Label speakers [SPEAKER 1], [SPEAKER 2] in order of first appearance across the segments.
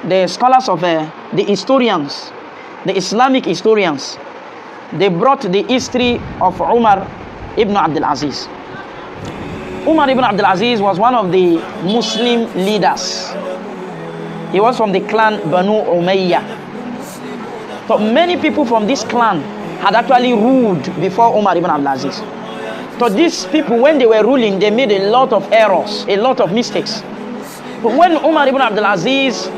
[SPEAKER 1] the scholars of the historians, the Islamic historians, they brought the history of Umar Ibn AbdulAziz. Umar Ibn AbdulAziz was one of the Muslim leaders. He was from the clan Banu Umayyah. So many people from this clan had actually ruled before Umar Ibn AbdulAziz. So these people, when they were ruling, they made a lot of errors, a lot of mistakes. But when Umar Ibn AbdulAziz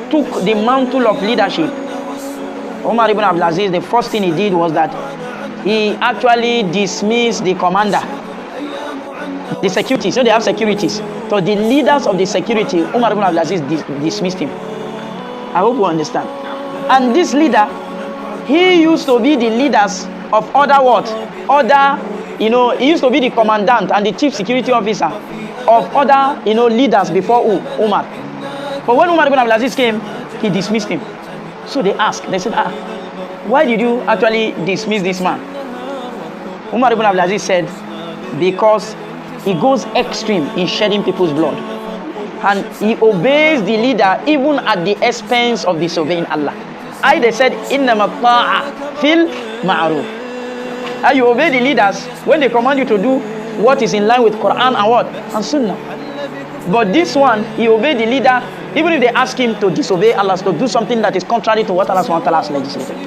[SPEAKER 1] took the mantle of leadership, Umar Ibn AbdulAziz, the first thing he did was that he actually dismissed the commander, the security. So they have securities. So the leaders of the security, Umar Ibn AbdulAziz dismissed him. I hope you understand. And this leader, he used to be the leaders of other what? Other, he used to be the commandant and the chief security officer of other, leaders before Umar. But when Umar Ibn AbdulAziz came, he dismissed him. So they asked, they said, why did you actually dismiss this man? Umar Ibn AbdulAziz said, because he goes extreme in shedding people's blood. And he obeys the leader even at the expense of disobeying Allah. They said, إِنَّمَا الطَّاعَ فِي الْمَعْرُوفِ. You obey the leaders when they command you to do what is in line with Quran and what? And Sunnah. But this one, he obeyed the leader even if they ask him to disobey Allah, to do something that is contrary to what Allah SWT has legislated.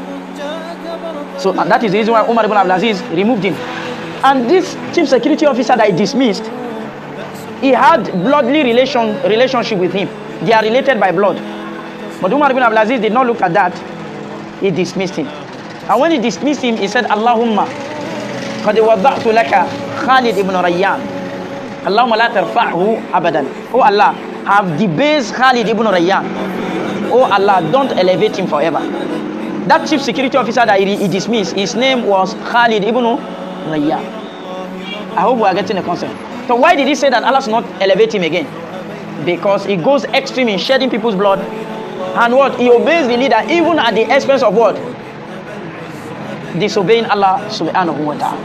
[SPEAKER 1] So that is the reason why Umar Ibn AbdulAziz removed him. And this chief security officer that he dismissed, he had bloodly relationship with him. They are related by blood. But Umar Ibn AbdulAziz did not look at that. He dismissed him. And when he dismissed him, he said, Allahumma qad wadda'tu laka Khalid ibn Rayyan. Allahumma la tarfa'hu abadan. Oh Allah, have debased Khalid ibn Rayyan. Oh Allah, don't elevate him forever. That chief security officer that he dismissed, his name was Khalid ibn Rayyan. I hope we are getting the concept. So why did he say that Allah should not elevate him again? Because he goes extreme in shedding people's blood. And what? He obeys the leader even at the expense of what? Disobeying Allah subhanahu wa ta'ala.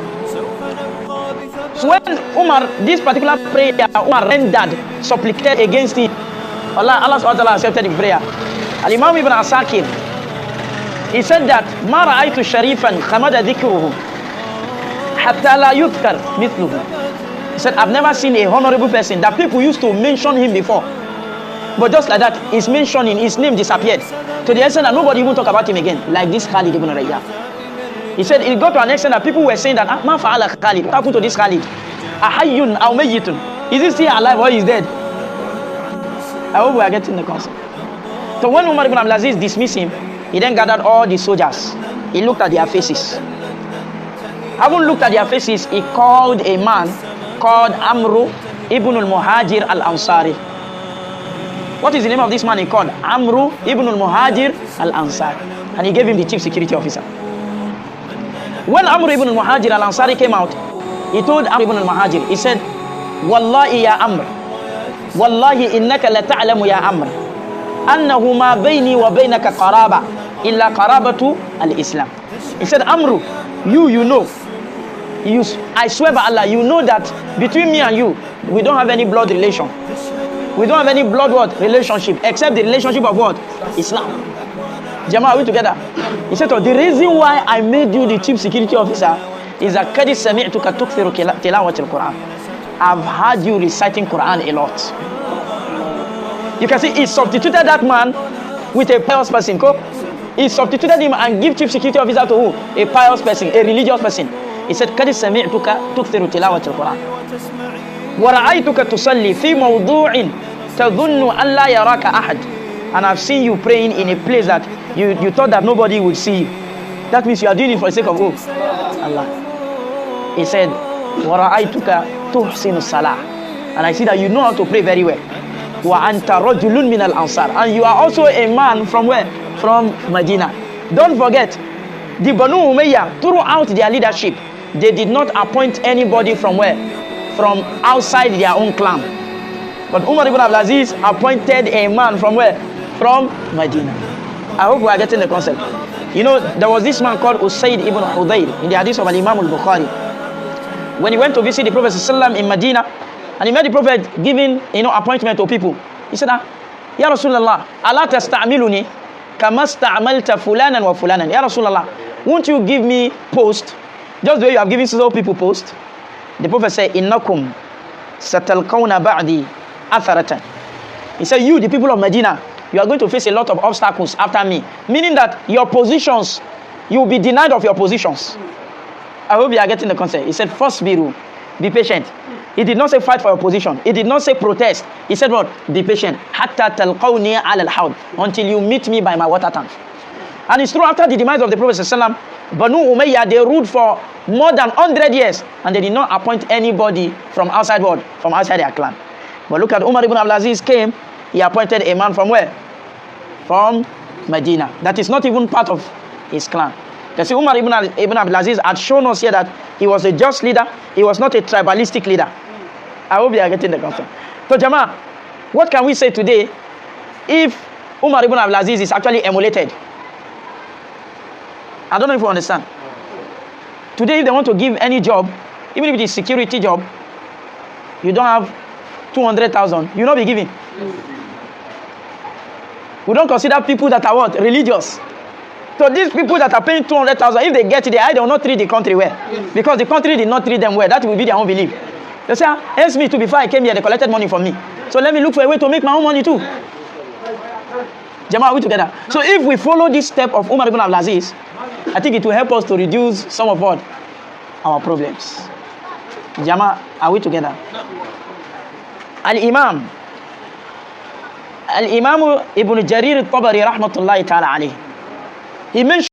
[SPEAKER 1] So when Umar, this particular prayer, Umar rendered, supplicated against him, Allah subhanahu wa ta'ala accepted the prayer. Al-Imam Ibn Asakir, he said that مَا رَأَيْتُ شَرِيفًا خَمَدَ ذِكْرُهُ حَتَّى لَا يُذْكَرْ مِثْلُهُ. He said, I've never seen a honorable person that people used to mention him before. But just like that, his mentioning, his name disappeared. To the extent that nobody even talk about him again, like this Khalid ibn Rayyan. He said it got to an extent that people were saying that, Ma fa'ala Khalid, what happened to this Khalid? Ahayyun aw mayyitun. Is he still alive or is dead? I hope we are getting the concept. So when Umar ibn AbdulAziz dismissed him, he then gathered all the soldiers. He looked at their faces. Having looked at their faces, he called a man called Amru ibn al-Muhajir al-Ansari. What is the name of this man he called? Amru ibn al-Muhajir al-Ansari. And he gave him the chief security officer. When Amru ibn al-Muhajir al-Ansari came out, he told Amru ibn al-Muhajir, he said, Wallahi ya Amr, Wallahi innaka la ta'lamu ya Amr, annahu ma bayni wa baynaka qaraba, illa qarabatu al-Islam. He said, Amru, you know, I swear by Allah, you know that between me and you, we don't have any blood relation. We don't have any blood what? Relationship, except the relationship of what? Islam. Jama, are we together? He said, the reason why I made you the chief security officer is that Qad sami'tuka tukthiru tilawat al-Quran. I've heard you reciting Quran a lot. You can see he substituted that man with a pious person. He substituted him and give chief security officer to who? A pious person, a religious person. He said, Qad sami'tuka tukthiru tilawat al-Quran. وَرَأَيْتُكَ تُصَلِّي فِي مَوْضُوعٍ تَظُنُّ أَنْ لَا يَرَاكَ أَحَدٍ. And I've seen you praying in a place that you thought that nobody would see you. That means you are doing it for the sake of who? Allah. He said, وَرَأَيْتُكَ تُحْسِنُ الصَّلَاةِ. And I see that you know how to pray very well. وَأَنْتَ رَجُلٌ مِنَ الْأَنصَارِ. And you are also a man from where? From Medina. Don't forget, the Banu Umayyah, throughout their leadership, they did not appoint anybody from where? From outside their own clan. But Umar Ibn AbdulAziz appointed a man from where? From Medina. I hope we are getting the concept. You know, there was this man called Usayd ibn Hudayr in the hadith of Imam al-Bukhari. When he went to visit the Prophet ﷺ in Medina, and he met the Prophet giving appointment to people, he said, Ya Rasulullah, Allah tasta'miluni kama sta'amalta fulanan wa fulanan. Ya Rasulullah, won't you give me post just the way you have given so people post? The Prophet said, innakum satalqawna ba'di atharatan. He said, you, the people of Medina, you are going to face a lot of obstacles after me. Meaning that your positions, you will be denied of your positions. I hope you are getting the concept. He said, first biru, be patient. He did not say fight for your position. He did not say protest. He said what? Be patient. Hatta talqawni ala al-hawd. Until you meet me by my water tank. And it's true, after the demise of the Prophet ﷺ, Banu Umayyah, they ruled for more than 100 years. And they did not appoint anybody from outside world, from outside their clan. But look at Umar Bin AbdulAziz came. He appointed a man from where? From Medina. That is not even part of his clan. You see, Umar Ibn AbdulAziz had shown us here that he was a just leader. He was not a tribalistic leader. I hope you are getting the concept. So, Jama, what can we say today if Umar Ibn AbdulAziz is actually emulated? I don't know if you understand. Today, if they want to give any job, even if it is security job, you don't have 200,000, you will not be giving. We don't consider people that are what? Religious. So these people that are paying 200,000, if they get it, they will not treat the country well. Because the country did not treat them well. That will be their own belief. They say, ask me too, before I came here, they collected money from me. So let me look for a way to make my own money too. Jama, are we together? So if we follow this step of Umar Ibn AbdulAziz, I think it will help us to reduce some of what? Our problems. Jama, are we together? Al-Imam Ibn Jarir al-Tabari rahmatullahi ta'ala alayhi. He mentioned